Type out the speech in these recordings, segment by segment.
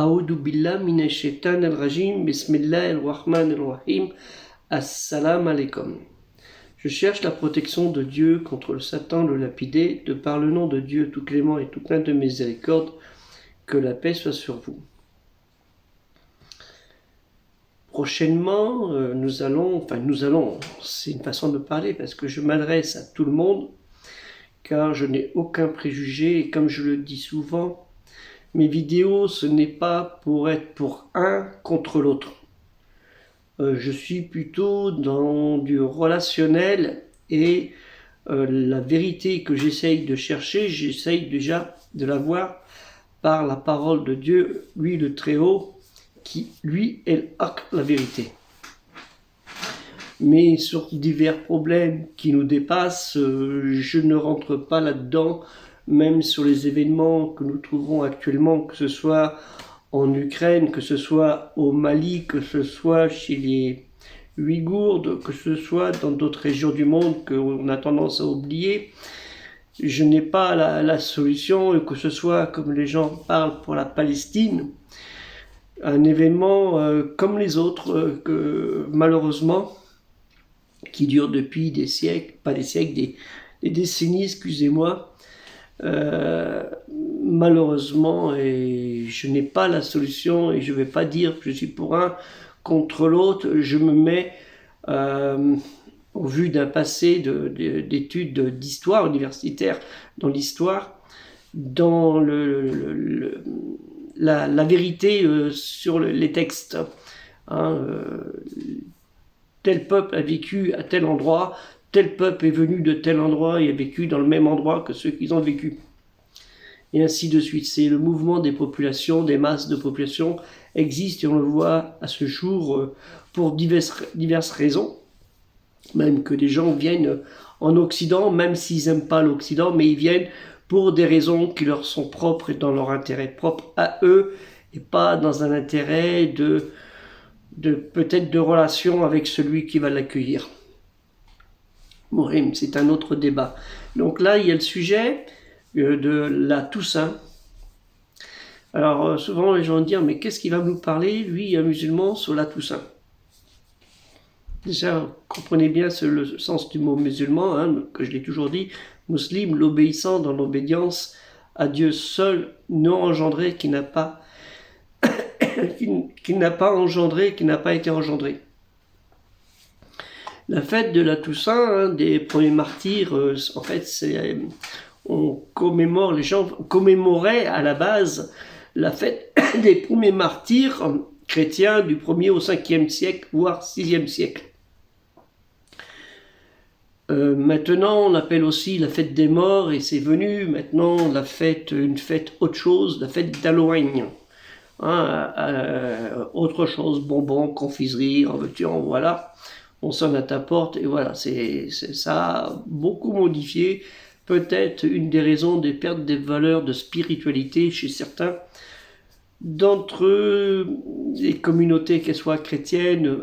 A'udhu billah minash shaitan al-rajim, bismillah ar-Rahman ar-Rahim, assalamu alaikum. Je cherche la protection de Dieu contre le Satan, le lapidé, de par le nom de Dieu tout clément et tout plein de miséricorde, que la paix soit sur vous. Prochainement, nous allons, c'est une façon de parler parce que je m'adresse à tout le monde, car je n'ai aucun préjugé et comme je le dis souvent, mes vidéos, ce n'est pas pour être pour un contre l'autre. Je suis plutôt dans du relationnel et la vérité que j'essaye de chercher, j'essaye déjà de la voir par la parole de Dieu, lui le Très-Haut, qui lui est la vérité. Mais sur divers problèmes qui nous dépassent, je ne rentre pas là-dedans, même sur les événements que nous trouvons actuellement, que ce soit en Ukraine, que ce soit au Mali, que ce soit chez les Ouïghours, que ce soit dans d'autres régions du monde qu'on a tendance à oublier. Je n'ai pas la solution, que ce soit, comme les gens parlent pour la Palestine, un événement comme les autres, que malheureusement, qui dure depuis des siècles, pas des siècles, des décennies, excusez-moi, malheureusement, et je n'ai pas la solution et je ne vais pas dire que je suis pour un contre l'autre. Je me mets, au vu d'un passé d'études d'histoire universitaire dans l'histoire, dans la vérité sur les textes. Tel peuple a vécu à tel endroit, tel peuple est venu de tel endroit et a vécu dans le même endroit que ceux qui ont vécu. Et ainsi de suite. C'est le mouvement des populations, des masses de population existe et on le voit à ce jour pour diverses raisons. Même que des gens viennent en Occident, même s'ils n'aiment pas l'Occident, mais ils viennent pour des raisons qui leur sont propres et dans leur intérêt propre à eux et pas dans un intérêt peut-être de relation avec celui qui va l'accueillir. Morim, c'est un autre débat. Donc là, il y a le sujet de la Toussaint. Alors souvent les gens vont dire, mais qu'est-ce qu'il va nous parler, lui, un musulman, sur la Toussaint? Déjà, comprenez bien le sens du mot musulman, que je l'ai toujours dit, musulman, l'obéissant dans l'obédience à Dieu seul, non engendré, qui n'a pas engendré, qui n'a pas été engendré. La fête de la Toussaint, des premiers martyrs, en fait, les gens commémoraient à la base la fête des premiers martyrs chrétiens du 1er au 5e siècle, voire 6e siècle. Maintenant, on appelle aussi la fête des morts, et c'est venu maintenant une fête autre chose, la fête d'Halloween. Autre chose, bonbons, confiserie, en veux-tu, en voilà. On sonne à ta porte et voilà, ça a beaucoup modifié. Peut-être une des raisons des pertes des valeurs de spiritualité chez certains d'entre les communautés, qu'elles soient chrétiennes,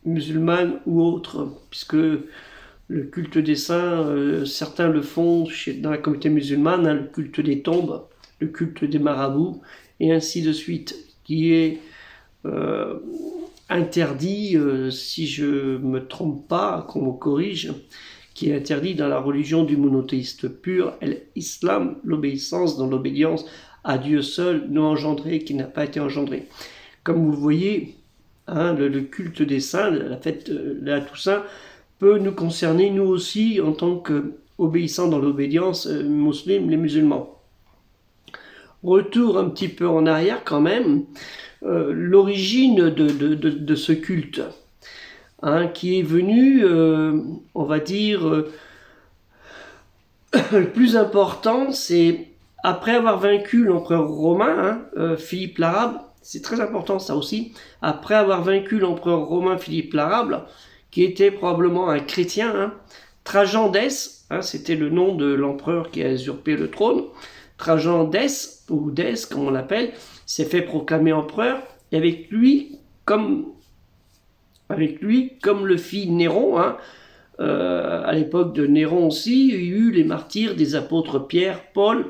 musulmanes ou autres, puisque le culte des saints, certains le font dans la communauté musulmane, le culte des tombes, le culte des marabouts, et ainsi de suite, qui est interdit, si je me trompe pas, qu'on me corrige, qui est interdit dans la religion du monothéiste pur, l'islam, l'obéissance dans l'obédience à Dieu seul, non engendré, qui n'a pas été engendré. Comme vous le voyez, le culte des saints, la fête de la Toussaint, peut nous concerner, nous aussi, en tant qu'obéissants dans l'obédience musulmane, les musulmans. Retour un petit peu en arrière quand même, l'origine de ce culte, qui est venu, on va dire, le plus important, c'est après avoir vaincu l'empereur romain, Philippe l'Arabe, c'est très important ça aussi, après avoir vaincu l'empereur romain Philippe l'Arabe, qui était probablement un chrétien, Trajan d'Ès, c'était le nom de l'empereur qui a usurpé le trône, Trajan d'Ès, ou d'Ès comme on l'appelle, s'est fait proclamer empereur, et avec lui, comme le fit Néron, à l'époque de Néron aussi, il y a eu les martyrs des apôtres Pierre, Paul,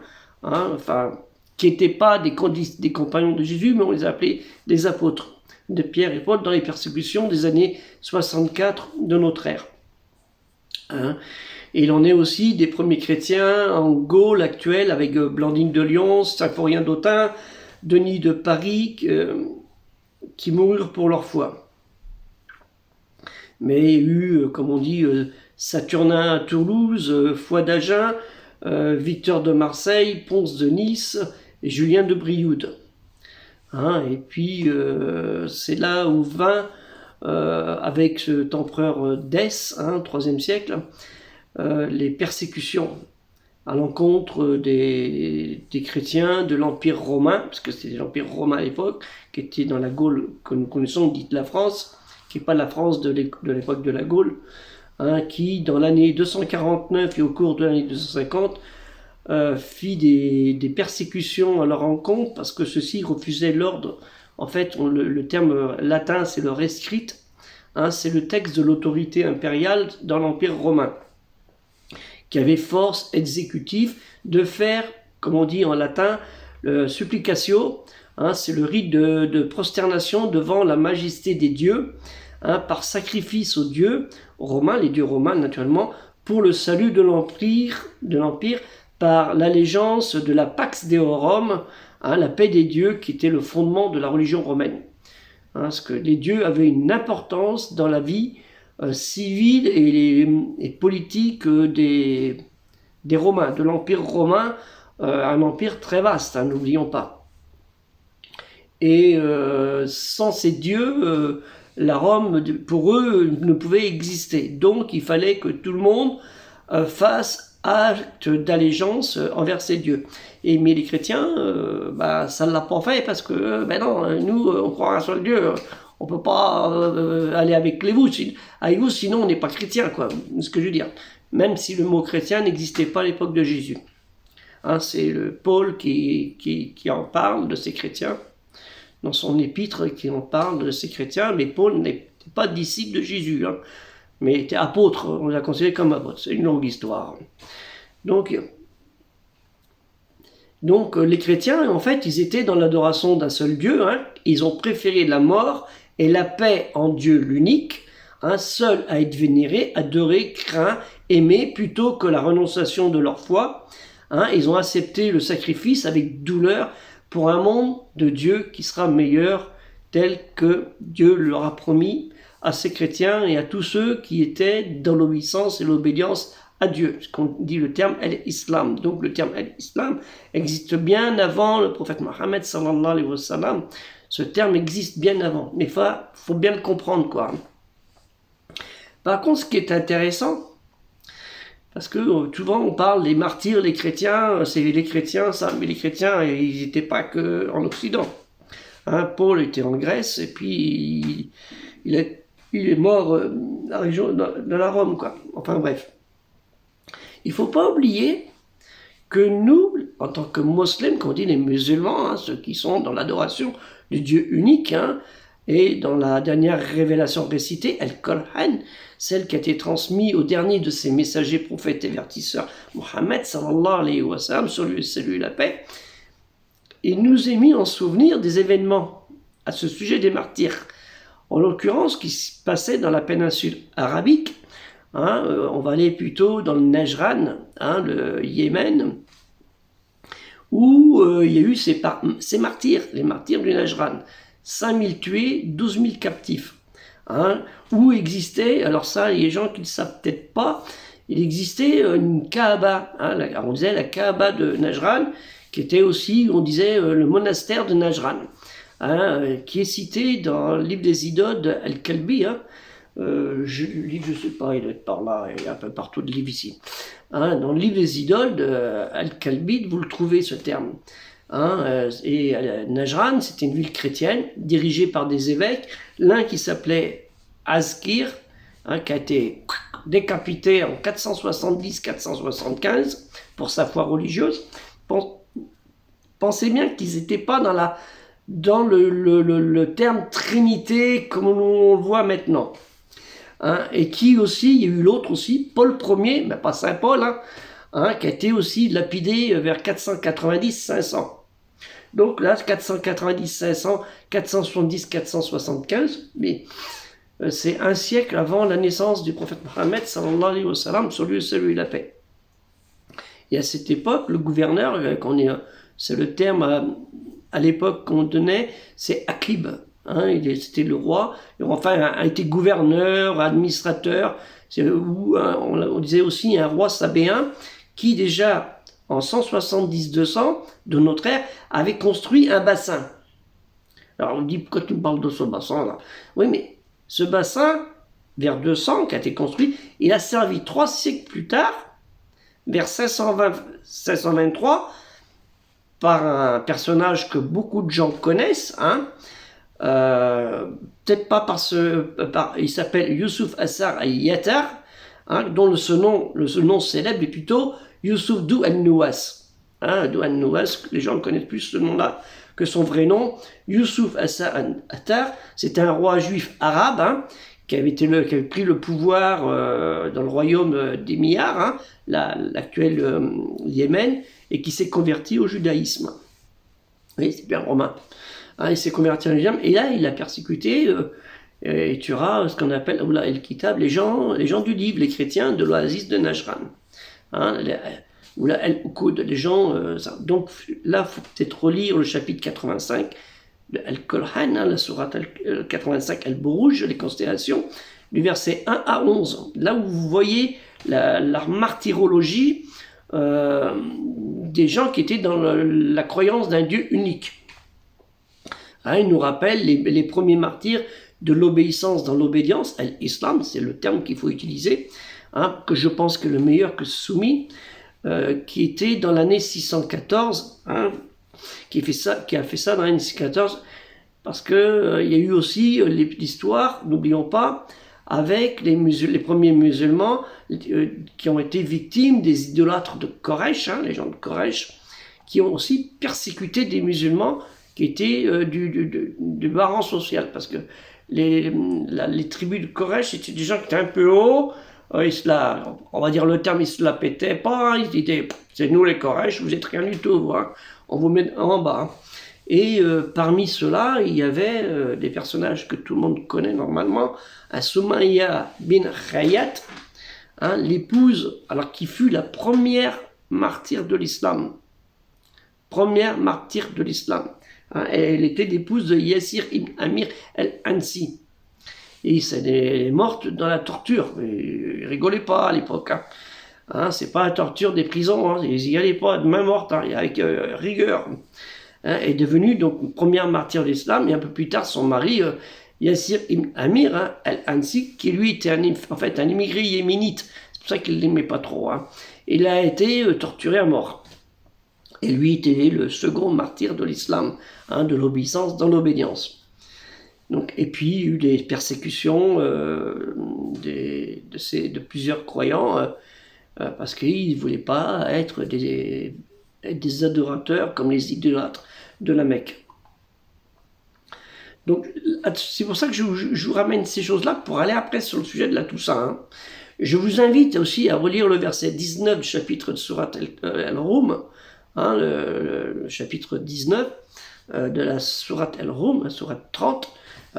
qui n'étaient pas des compagnons de Jésus, mais on les appelait des apôtres de Pierre et Paul dans les persécutions des années 64 de notre ère. Hein. Et il en est aussi des premiers chrétiens en Gaule actuelle avec Blandine de Lyon, Symphorien d'Autun, Denis de Paris, qui moururent pour leur foi. Mais il y a eu, comme on dit, Saturnin à Toulouse, Foy d'Agen, Victor de Marseille, Ponce de Nice et Julien de Brioude. Hein, et puis c'est là où vint, avec cet empereur Dès, hein, 3e siècle, les persécutions à l'encontre des chrétiens de l'Empire romain, parce que c'était l'Empire romain à l'époque, qui était dans la Gaule que nous connaissons, dite la France, qui n'est pas la France de l'époque de la Gaule, hein, qui dans l'année 249 et au cours de l'année 250 fit des persécutions à leur encontre parce que ceux-ci refusaient l'ordre. En fait, le terme latin, c'est le rescrit, hein, c'est le texte de l'autorité impériale dans l'Empire romain, qui avait force exécutive de faire, comme on dit en latin, le supplicatio, hein, c'est le rite de prosternation devant la majesté des dieux, hein, par sacrifice aux dieux romains, les dieux romains naturellement, pour le salut de l'Empire, par l'allégeance de la Pax Deorum, hein, la paix des dieux qui était le fondement de la religion romaine. Hein, parce que les dieux avaient une importance dans la vie civile et politique des Romains, de l'Empire romain, un empire très vaste, hein, n'oublions pas. Et sans ces dieux, la Rome, pour eux, ne pouvait exister. Donc il fallait que tout le monde fasse acte d'allégeance envers ces dieux. Mais les chrétiens, ça ne l'a pas fait parce que, non, nous, on croit à un seul Dieu, on ne peut pas aller avec vous, sinon on n'est pas chrétien, quoi. C'est ce que je veux dire. Même si le mot chrétien n'existait pas à l'époque de Jésus. Hein, c'est Paul qui en parle de ces chrétiens, dans son épître qui en parle de ces chrétiens, mais Paul n'était pas disciple de Jésus, hein, mais était apôtre, on l'a considéré comme apôtre, c'est une longue histoire. Donc les chrétiens, en fait, ils étaient dans l'adoration d'un seul Dieu, hein, ils ont préféré la mort et la paix en Dieu l'unique, hein, seul à être vénéré, adoré, craint, aimé, plutôt que la renonciation de leur foi. Hein, ils ont accepté le sacrifice avec douleur pour un monde de Dieu qui sera meilleur, tel que Dieu leur a promis à ces chrétiens et à tous ceux qui étaient dans l'obéissance et l'obédience à Dieu. Ce qu'on dit le terme al-Islam. Donc le terme al-Islam existe bien avant le prophète Mohammed sallallahu alayhi wa sallam. Ce terme existe bien avant. Mais faut bien le comprendre, quoi. Par contre, ce qui est intéressant, parce que souvent on parle des martyrs, les chrétiens, c'est les chrétiens, ça, mais les chrétiens, ils n'étaient pas qu'en Occident. Hein, Paul était en Grèce et puis il est mort dans la région de la Rome, quoi. Enfin bref. Il ne faut pas oublier que nous, en tant que musulmans, comme on dit les musulmans, hein, ceux qui sont dans l'adoration du Dieu unique, hein, et dans la dernière révélation récitée, Al-Qur'an, celle qui a été transmise au dernier de ses messagers, prophètes et vertisseurs, Mohammed sallallahu alayhi wa sallam, sur lui salut la paix, il nous est mis en souvenir des événements à ce sujet des martyrs. En l'occurrence, qui se passait dans la péninsule arabique, hein, on va aller plutôt dans le Najran, hein, le Yémen, où il y a eu ces martyrs, les martyrs du Najran. 5000 tués, 12 000 captifs. Hein, où existait, alors ça, les gens qui ne savent peut-être pas, il existait une Kaaba, hein, on disait la Kaaba de Najran, qui était aussi, on disait, le monastère de Najran, hein, qui est cité dans le livre des idoles Al-Kalbi, hein, le livre, je ne sais pas, il doit être par là, il y a un peu partout de livres ici. Hein, dans le livre des idoles Al-Kalbi, vous le trouvez ce terme. Hein, et Najran, c'était une ville chrétienne dirigée par des évêques, l'un qui s'appelait Azkir, hein, qui a été décapité en 470-475 pour sa foi religieuse. Pensez bien qu'ils n'étaient pas dans le terme Trinité comme on le voit maintenant. Hein, et qui aussi, il y a eu l'autre aussi, Paul Ier, mais pas Saint Paul, hein, qui a été aussi lapidé vers 490-500. Donc là, 490, 500, 470, 475, mais c'est un siècle avant la naissance du prophète Mohammed, sallallahu alayhi wa sallam, sur lui et celui la paix. Et à cette époque, le gouverneur, c'est le terme à l'époque qu'on donnait, c'est Aqib. Hein, c'était le roi, enfin a été gouverneur, administrateur, on disait aussi un roi sabéen qui déjà en 170-200 de notre ère avait construit un bassin. Alors on dit pourquoi tu me parles de ce bassin là? Oui, mais ce bassin vers 200 qui a été construit, il a servi 3 siècles plus tard, vers 523, par un personnage que beaucoup de gens connaissent, hein. Peut-être pas il s'appelle Youssouf Assar al-Yatar, hein, dont le nom célèbre est plutôt Youssouf Dou al-Nouas. Hein, Dou al-Nouas, les gens connaissent plus ce nom-là que son vrai nom. Youssouf Assar al-Yatar, c'était un roi juif arabe, hein, qui avait pris le pouvoir dans le royaume des Mihars, hein, l'actuel Yémen, et qui s'est converti au judaïsme. Oui, c'est bien romain. Hein, il s'est converti en judaïsme, et là, il a persécuté et tuera ce qu'on appelle Oula el-Kitab, les gens du livre, les chrétiens de l'oasis de Najran. Hein, Oula el-Uqud, les gens... donc là, il faut peut-être relire le chapitre 85 de Al-Qur'an, hein, la sourate 85, Al-Buruj, les constellations, du verset 1 à 11. Là où vous voyez la martyrologie des gens qui étaient dans la croyance d'un Dieu unique. Hein, il nous rappelle les premiers martyrs de l'obéissance dans l'obédience, l'islam, c'est le terme qu'il faut utiliser, hein, que je pense que le meilleur que Soumis, qui était dans l'année 614, hein, qui a fait ça dans l'année 614, parce que il y a eu aussi l'histoire, n'oublions pas, avec les premiers musulmans qui ont été victimes des idolâtres de Koresh, hein, les gens de Koresh, qui ont aussi persécuté des musulmans qui étaient du bas rang social, parce que les tribus de Koresh étaient des gens qui étaient un peu hauts, on va dire le terme, ils se la pétaient pas, ils disaient, c'est nous les Koresh, vous êtes rien du tout, hein, on vous met en bas. Et parmi ceux-là, il y avait des personnages que tout le monde connaît normalement, Soumaïa bin Khayat, hein, l'épouse, alors qui fut la première martyre de l'islam. Première martyre de l'islam. Hein, elle était l'épouse de Yassir ibn Amir el-Ansi. Et elle est morte dans la torture. Mais rigolez pas à l'époque. Hein. Hein, c'est pas la torture des prisons. Hein, ils n'y allaient pas de main morte, hein, avec rigueur. Hein, est devenue donc première martyre de l'islam. Et un peu plus tard, son mari, Yassir ibn Amir, hein, el-Ansi, qui lui était un immigré yéménite. C'est pour ça qu'il ne l'aimait pas trop. Hein. Il a été torturé à mort. Et lui était le second martyr de l'islam, hein, de l'obéissance dans l'obédience. Donc, et puis, il y a eu des persécutions de plusieurs croyants parce qu'ils ne voulaient pas être des adorateurs comme les idolâtres de la Mecque. Donc, c'est pour ça que je vous ramène ces choses-là pour aller après sur le sujet de la Toussaint. Hein. Je vous invite aussi à relire le verset 19 du chapitre de Surat al-Rum, hein, le chapitre 19 de la Surat al-Rum, la Surat 30,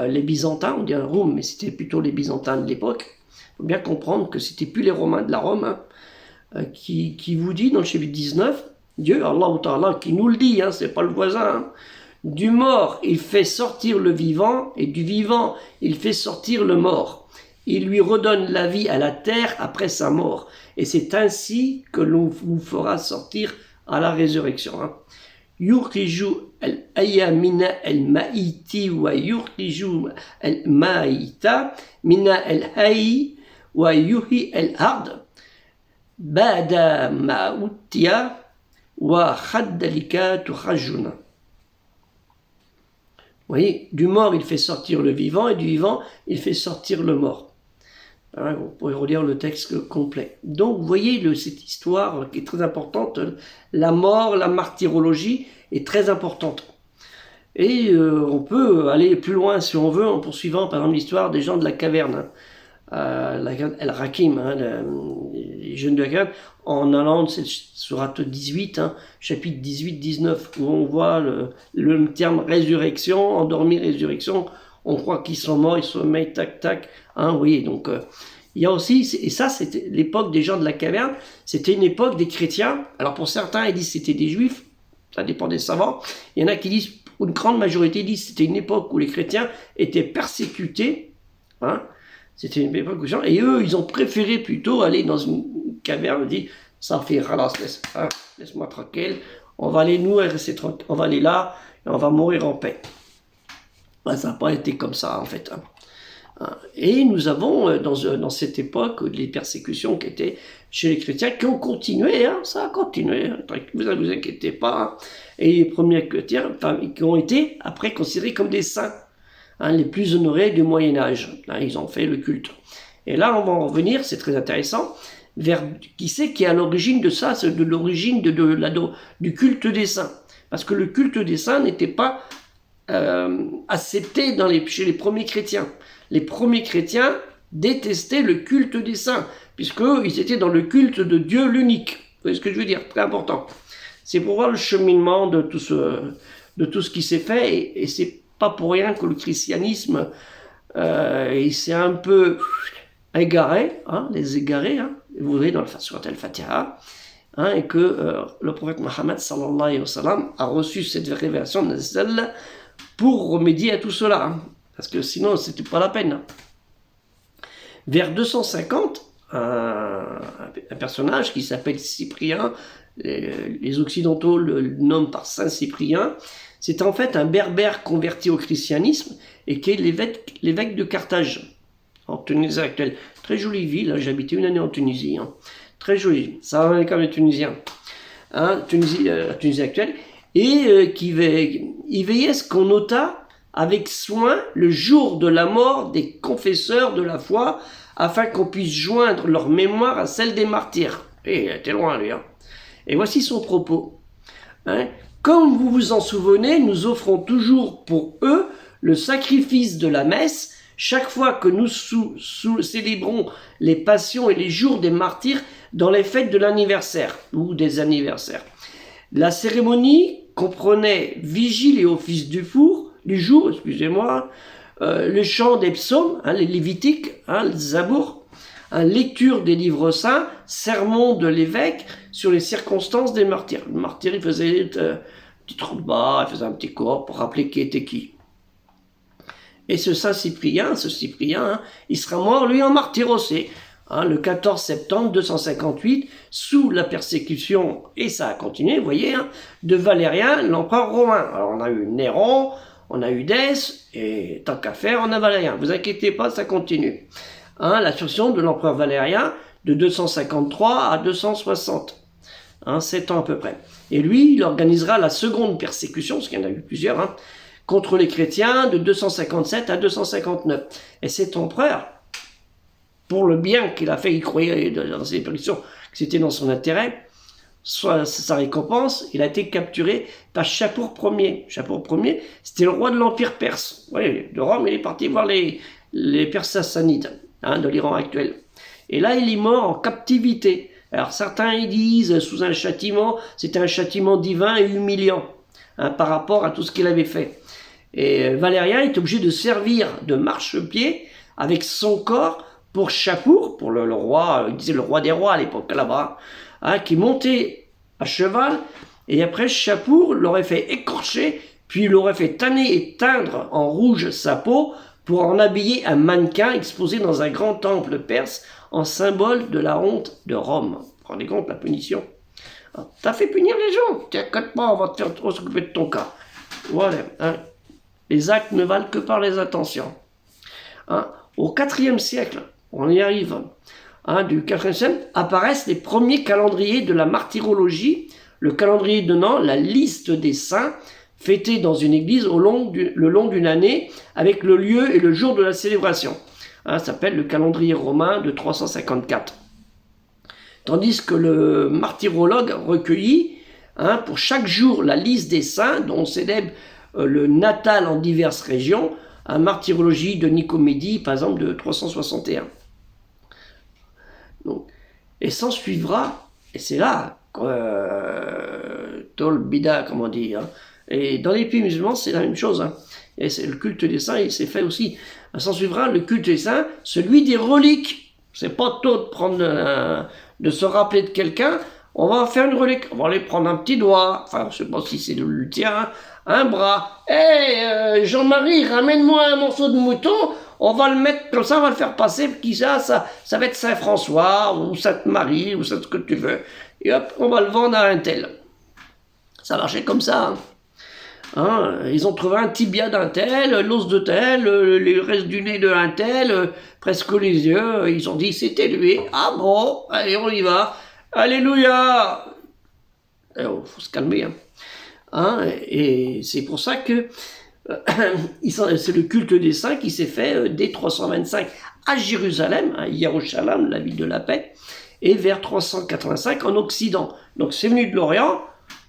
les Byzantins, on dit al-Rum, mais c'était plutôt les Byzantins de l'époque. Il faut bien comprendre que c'était plus les Romains de la Rome, hein, qui vous dit dans le chapitre 19, Dieu, Allah Ta'ala, qui nous le dit, hein, c'est pas le voisin, hein, du mort, il fait sortir le vivant, et du vivant, il fait sortir le mort. Il lui redonne la vie à la terre après sa mort. Et c'est ainsi que l'on vous fera sortir à la résurrection. Hein. Yurkiju al-aya mina al-ma'iti wa yurkiju al-ma'ita mina al-hayi wa yuhi al-ard ba'da ma'utiya wa khaddalika tukhajuna. Vous voyez, du mort, il fait sortir le vivant, et du vivant, il fait sortir le mort. Alors, vous pourrez relire le texte complet. Donc, vous voyez cette histoire qui est très importante. La mort, la martyrologie est très importante. Et on peut aller plus loin, si on veut, en poursuivant, par exemple, l'histoire des gens de la caverne. la Qiyam El-Hakim, hein, les jeunes de la Qiyam, en allant, c'est sourate 18, hein, chapitre 18-19, où on voit le terme résurrection, endormi, résurrection, on croit qu'ils sont morts, ils se mettent tac tac, hein, oui, donc il y a aussi, et ça c'était l'époque des gens de la caverne, c'était une époque des chrétiens, alors pour certains ils disent c'était des juifs, ça dépend des savants, il y en a qui disent, une grande majorité disent c'était une époque où les chrétiens étaient persécutés, hein, c'était une époque où et eux ils ont préféré plutôt aller dans une caverne, dit ça fait ralas, laisse-moi tranquille, on va aller nous rester tranquille, on va aller là et on va mourir en paix. Ben, ça n'a pas été comme ça en fait. Et nous avons dans cette époque les persécutions qui étaient chez les chrétiens qui ont continué, hein, ça a continué, vous ne vous inquiétez pas. Hein. Et les premiers chrétiens qui ont été après considérés comme des saints, hein, les plus honorés du Moyen-Âge. Là, ils ont fait le culte. Et là, on va en revenir, c'est très intéressant, vers qui c'est qui est à l'origine de ça, c'est de l'origine du culte des saints. Parce que le culte des saints n'était pas accepté chez les premiers chrétiens. Les premiers chrétiens détestaient le culte des saints, puisqu'ils étaient dans le culte de Dieu l'unique. Vous voyez ce que je veux dire? Très important. C'est pour voir le cheminement de tout ce qui s'est fait, et c'est pas pour rien que le christianisme il s'est un peu égaré, hein, les égarés, hein, vous voyez dans le Surat al-Fatiha, hein, et que le prophète Mohammed sallallahu alayhi wa sallam a reçu cette révélation de Nazal pour remédier à tout cela, hein, parce que sinon c'était pas la peine. Vers 250, un personnage qui s'appelle Cyprien, les Occidentaux le nomment par Saint Cyprien, c'est en fait un berbère converti au christianisme et qui est l'évêque de Carthage, en Tunisie actuelle. Très jolie ville, hein, j'ai habité une année en Tunisie, hein. Très jolie, ça va comme les Tunisiens, hein, Tunisie actuelle, et il veillait à ce qu'on nota avec soin le jour de la mort des confesseurs de la foi, afin qu'on puisse joindre leur mémoire à celle des martyrs. Et il était loin, lui. Hein. Et voici son propos. Hein. Comme vous vous en souvenez, nous offrons toujours pour eux le sacrifice de la messe, chaque fois que nous célébrons les passions et les jours des martyrs dans les fêtes de l'anniversaire, ou des anniversaires. La cérémonie comprenait vigile et office du jour, le chant des psaumes, hein, les lévitiques, hein, le zabour, hein, lecture des livres saints, sermon de l'évêque sur les circonstances des martyrs. Le martyr, il faisait un petit trou-de-bas, il faisait un petit corps pour rappeler qui était qui. Et ce Saint Cyprien, hein, il sera mort, lui, en martyr aussi, hein, le 14 septembre 258, sous la persécution, et ça a continué, vous voyez, hein, de Valérien, l'empereur romain. Alors on a eu Néron, on a eu Dès, et tant qu'à faire, on a Valérien. Vous inquiétez pas, ça continue. Hein, la succession de l'empereur Valérien, de 253 à 260. Hein, 7 ans à peu près. Et lui, il organisera la seconde persécution, parce qu'il y en a eu plusieurs, hein, contre les chrétiens, de 257 à 259. Et cet empereur, pour le bien qu'il a fait, il croyait dans ses persécutions, que c'était dans son intérêt, soit sa récompense, il a été capturé par Shapur Ier. Shapur Ier, c'était le roi de l'Empire perse. Oui, de Rome, il est parti voir les Perses sassanides, hein, de l'Iran actuel. Et là, il est mort en captivité. Alors certains ils disent, sous un châtiment, c'était un châtiment divin et humiliant, hein, par rapport à tout ce qu'il avait fait. Et Valérien est obligé de servir de marchepied avec son corps pour Shapur, pour le roi, il disait le roi des rois à l'époque là-bas, hein, qui montait à cheval, et après Shapur l'aurait fait écorcher, puis il aurait fait tanner et teindre en rouge sa peau pour en habiller un mannequin exposé dans un grand temple perse en symbole de la honte de Rome. Vous vous rendez compte la punition? T'as fait punir les gens, t'inquiète pas, on va te faire s'occuper de ton cas. Voilà, hein. Les actes ne valent que par les intentions. Hein. Au IVe siècle, on y arrive, hein, du IVe siècle, apparaissent les premiers calendriers de la martyrologie, le calendrier donnant la liste des saints fêtés dans une église le long d'une année, avec le lieu et le jour de la célébration. Hein, ça s'appelle le calendrier romain de 354. Tandis que le martyrologue recueillit, hein, pour chaque jour la liste des saints, dont on célèbre le natal en diverses régions, un martyrologie de Nicomédie, par exemple, de 361. Donc, et s'en suivra, et c'est là, Tol Bida, comme on dit, hein. Et dans les pays musulmans, c'est la même chose, hein. Et c'est le culte des saints, il s'est fait aussi. S'en suivra le culte des saints, celui des reliques. C'est pas tôt de prendre, de se rappeler de quelqu'un. On va faire une relique. On va aller prendre un petit doigt. Enfin, je sais pas si c'est le tien, un bras. Hé, Jean-Marie, ramène-moi un morceau de mouton. On va le mettre comme ça, on va le faire passer. Qui ça va être Saint-François ou Sainte-Marie ou ça, ce que tu veux. Et hop, on va le vendre à un tel. Ça marchait comme ça, hein. Hein, ils ont trouvé un tibia d'un tel, l'os de tel, le reste du nez d'un tel, presque les yeux. Ils ont dit c'était lui. Ah bon, allez on y va. Alléluia. Alors, faut se calmer. Hein, et c'est pour ça que c'est le culte des saints qui s'est fait dès 325 à Jérusalem, à Yerushalayim, la ville de la paix, et vers 385 en Occident. Donc c'est venu de l'Orient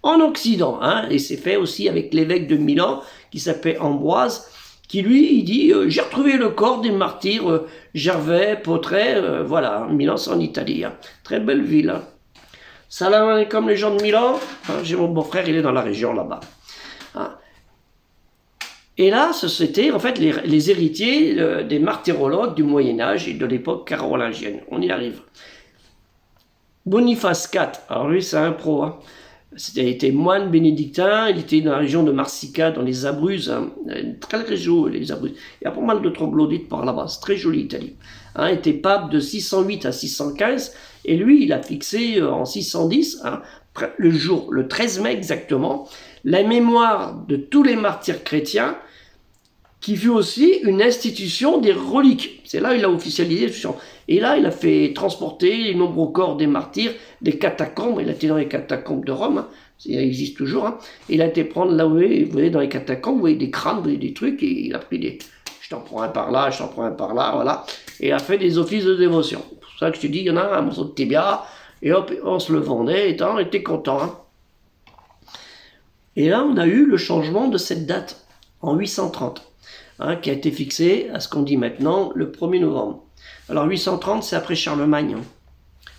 en Occident, hein, et c'est fait aussi avec l'évêque de Milan qui s'appelait Ambroise, qui lui il dit j'ai retrouvé le corps des martyrs Gervais, Potré, voilà, Milan c'est en Italie, hein. Très belle ville, hein. Salam alaikum les gens de Milan, hein, j'ai mon beau-frère, il est dans la région là-bas, hein. Et là, c'était en fait les héritiers des martyrologues du Moyen-Âge et de l'époque carolingienne. On y arrive. Boniface IV, alors lui c'est un pro, hein. Il était moine bénédictin, il était dans la région de Marsica, dans les Abruzzes, hein, très région, les Abruzzes. Il y a pas mal de troglodytes par là-bas, c'est très joli l'Italie. Hein, il était pape de 608 à 615, et lui, il a fixé en 610, hein, le 13 mai exactement, la mémoire de tous les martyrs chrétiens, qui fut aussi une institution des reliques. C'est là qu'il a officialisé l'institution. Et là, il a fait transporter les nombreux corps des martyrs des catacombes. Il a été dans les catacombes de Rome, hein. Ça existe toujours, hein. Il a été prendre là où vous voyez dans les catacombes, vous voyez des crânes, vous voyez des trucs, et il a pris des... Je t'en prends un par là, je t'en prends un par là, voilà. Et il a fait des offices de dévotion. C'est pour ça que je te dis, il y en a un morceau de tibia, et hop, on se le vendait, et on était content, hein. Et là, on a eu le changement de cette date, en 830. Hein, qui a été fixé à ce qu'on dit maintenant le 1er novembre. Alors 830, c'est après Charlemagne.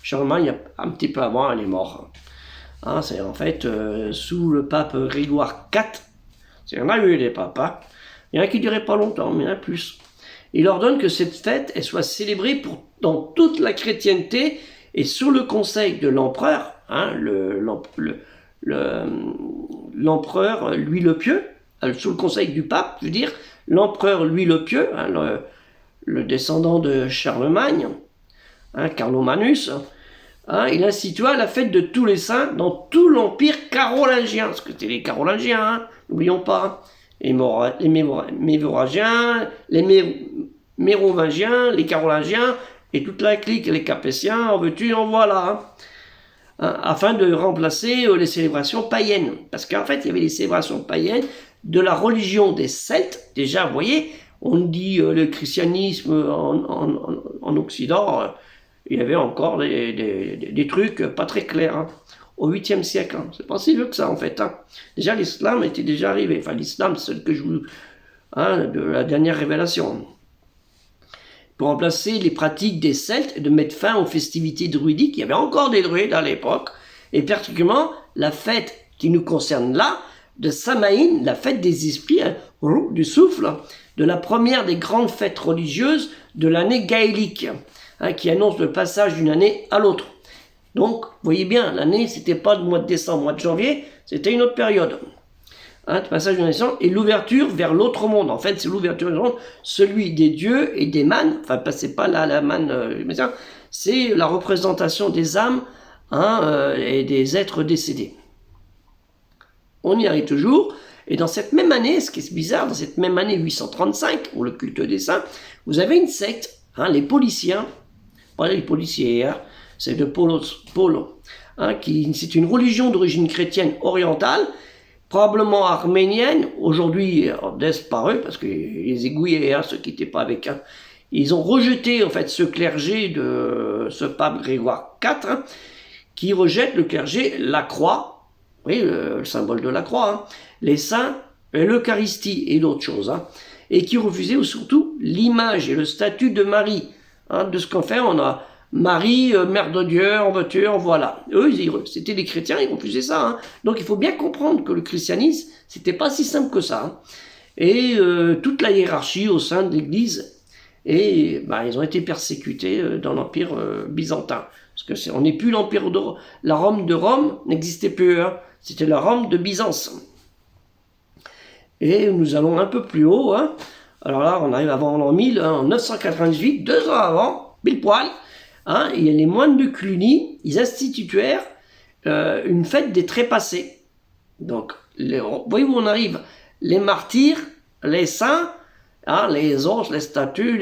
Charlemagne, un petit peu avant, elle est morte. Hein, c'est en fait sous le pape Grégoire IV. Il y en a eu des papes. Hein. Il y en a qui ne duraient pas longtemps, mais il y en a plus. Il ordonne que cette fête elle soit célébrée dans toute la chrétienté et sous le conseil de l'empereur, hein, l'empereur Louis le Pieux, sous le conseil du pape, je veux dire, l'empereur Louis le Pieux, hein, le descendant de Charlemagne, hein, Carlomanus, hein, il institua la fête de tous les saints dans tout l'empire carolingien, parce que c'était les Carolingiens, hein, n'oublions pas, les Mérovingiens, les Mérovingiens, les Carolingiens, et toute la clique, les Capétiens, en veux-tu, en voilà, hein, afin de remplacer les célébrations païennes, parce qu'en fait, il y avait les célébrations païennes de la religion des Celtes. Déjà, vous voyez, on dit le christianisme en Occident, il y avait encore des trucs pas très clairs, hein. Au 8e siècle, hein. C'est pas si vieux que ça en fait, hein. Déjà l'islam était déjà arrivé, enfin l'islam c'est celle que je vous... Hein, de la dernière révélation. Pour remplacer les pratiques des Celtes et de mettre fin aux festivités druidiques, il y avait encore des druides à l'époque, et particulièrement la fête qui nous concerne là, de Samaïn, la fête des esprits, hein, du souffle, de la première des grandes fêtes religieuses de l'année gaélique, hein, qui annonce le passage d'une année à l'autre. Donc, vous voyez bien, l'année, c'était pas le mois de décembre, mois de janvier, c'était une autre période. Hein, le passage d'une année et l'ouverture vers l'autre monde. En fait, c'est l'ouverture vers l'autre monde, celui des dieux et des mânes, enfin, c'est pas la manne, c'est la représentation des âmes, hein, et des êtres décédés. On y arrive toujours, et dans cette même année, ce qui est bizarre, dans cette même année 835, pour le culte des saints, vous avez une secte, hein, les Pauliciens, pas les policiers, hein, c'est de Polo, hein, c'est une religion d'origine chrétienne orientale, probablement arménienne, aujourd'hui disparu, parce que les aiguillés, hein, ceux qui n'étaient pas avec, hein, ils ont rejeté en fait ce clergé de ce pape Grégoire IV, hein, qui rejette le clergé, la croix, oui, le symbole de la croix, hein, les saints, l'Eucharistie et d'autres choses, hein, et qui refusait surtout l'image et le statut de Marie. Hein, de ce qu'on fait, on a Marie, mère de Dieu, en voiture, voilà. Eux, c'était des chrétiens, ils refusaient ça. Hein. Donc il faut bien comprendre que le christianisme, c'était pas si simple que ça. Hein. Et toute la hiérarchie au sein de l'Église, et ils ont été persécutés dans l'Empire byzantin. Parce que on n'est plus l'Empire de la Rome de Rome n'existait plus. Hein. C'était la Rome de Byzance. Et nous allons un peu plus haut. Hein. Alors là, on arrive avant l'an 1000, hein, en 998, 2 ans avant, pile poil. Hein, il y a les moines de Cluny, ils instituèrent une fête des trépassés. Donc, voyez où on arrive. Les martyrs, les saints, hein, les os, les statues,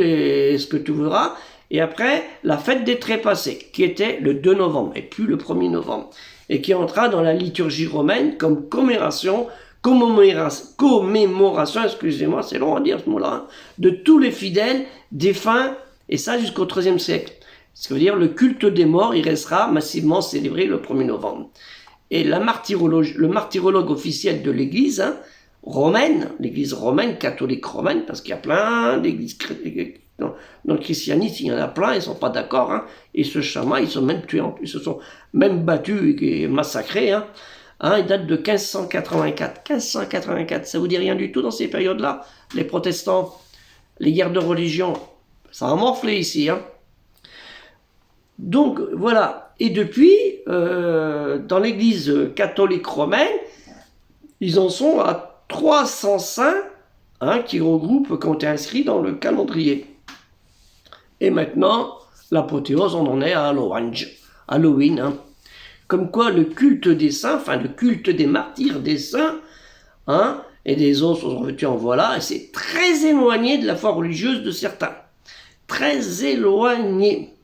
ce que tu voudras. Et après, la fête des trépassés, qui était le 2 novembre, et plus le 1er novembre. Et qui entra dans la liturgie romaine comme commémoration, excusez-moi, c'est long à dire ce mot-là, hein, de tous les fidèles défunts, et ça jusqu'au XIIIe siècle. Ce qui veut dire le culte des morts, il restera massivement célébré le 1er novembre. Et le martyrologue officiel de l'Église hein, romaine, l'Église romaine, catholique romaine, parce qu'il y a plein d'églises dans le christianisme, il y en a plein, ils ne sont pas d'accord, hein, ils se chamaillent, ils se sont même battus et massacrés. Hein. Hein, il date de 1584. 1584, ça vous dit rien du tout dans ces périodes-là? Les protestants, les guerres de religion, ça a morflé ici. Hein. Donc voilà, et depuis, dans l'église catholique romaine, ils en sont à 300 saints hein, qui regroupent, qui ont été inscrits dans le calendrier. Et maintenant, l'apothéose, on en est à Halloween. Hein. Comme quoi le culte des saints, enfin le culte des martyrs des saints, hein, et des autres, en voilà, et c'est très éloigné de la foi religieuse de certains. Très éloigné.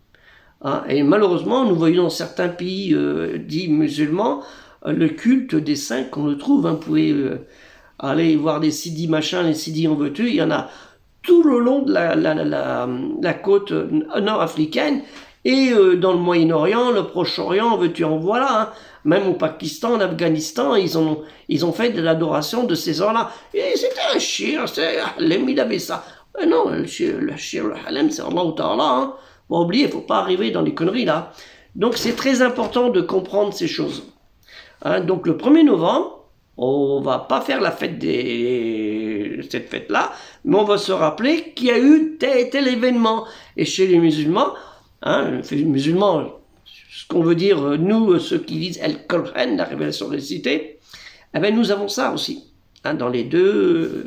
Hein, et malheureusement, nous voyons dans certains pays dits musulmans, le culte des saints qu'on le trouve. Hein, vous pouvez aller voir des sidis machin, les sidis en veux-tu, il y en a tout le long de la côte nord-africaine, et dans le Moyen-Orient, le Proche-Orient, veux-tu en voilà, hein. Même au Pakistan, en Afghanistan, ils ont fait de l'adoration de ces gens-là. Et c'était un shir, il avait ça. Non, le shir, le halem, c'est Allah Ta'ala. Hein. Faut oublier, il ne faut pas arriver dans les conneries là. Donc c'est très important de comprendre ces choses. Hein, donc le 1er novembre, on va pas faire la fête cette fête-là, mais on va se rappeler qu'il y a eu tel événement. Et chez les musulmans, hein, les musulmans, ce qu'on veut dire, nous, ceux qui lisent El-Qur'an, la révélation récitée, eh bien, nous avons ça aussi. Hein, dans les deux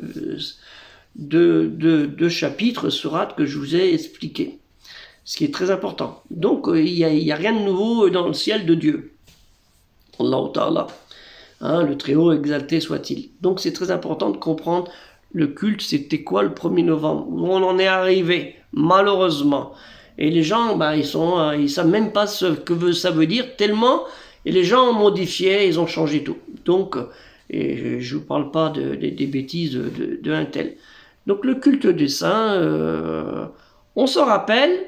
chapitres sourates que je vous ai expliqués. Ce qui est très important. Donc, il n'y a rien de nouveau dans le ciel de Dieu. Allah Ta'ala. Hein, le Très-Haut exalté soit-il. Donc, c'est très important de comprendre le culte, c'était quoi le 1er novembre, où on en est arrivé, malheureusement. Et les gens, ils savent même pas ce que ça veut dire, tellement, et les gens ont modifié, ils ont changé tout. Donc, et je vous parle pas des bêtises de un tel. Donc, le culte des saints, on se rappelle,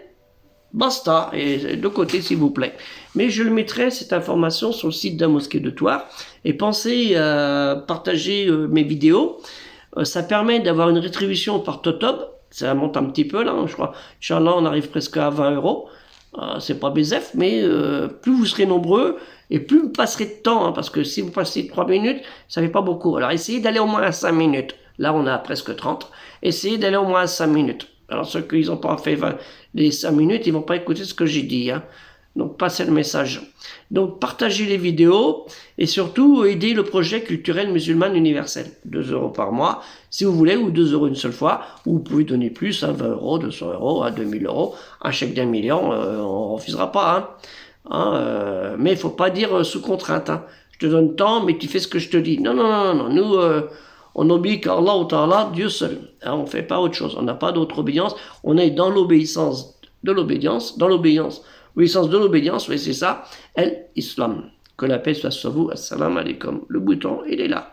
basta, et de côté s'il vous plaît. Mais je le mettrai cette information sur le site de la mosquée de Thouars, et pensez à partager mes vidéos. Ça permet d'avoir une rétribution par Totob, ça monte un petit peu là, je crois. Inch'Allah, on arrive presque à 20 €. C'est pas BZF, mais plus vous serez nombreux, et plus vous passerez de temps, hein, parce que si vous passez 3 minutes, ça fait pas beaucoup. Alors essayez d'aller au moins à 5 minutes. Là, on a presque 30. Essayez d'aller au moins à 5 minutes. Alors ceux qui n'ont pas fait les 5 minutes, ils vont pas écouter ce que j'ai dit. Hein. Donc passez le message. Donc partagez les vidéos et surtout aidez le projet culturel musulman universel. 2 € par mois, si vous voulez, ou 2 € une seule fois. Ou vous pouvez donner plus, hein, 20 €, 200 €, à 2000 €. Un chèque d'1 million, on refusera pas. Hein. Mais il faut pas dire sous contrainte. Hein. Je te donne tant, mais tu fais ce que je te dis. Non. Nous... on obéit qu'à Allah ou Ta'ala, Dieu seul. Hein, on ne fait pas autre chose. On n'a pas d'autre obéissance. On est dans l'obéissance de l'obédience. Dans l'obéissance de l'obédience, oui, c'est ça. El-Islam. Que la paix soit sur vous. Assalamu alaikum. Le bouton, il est là.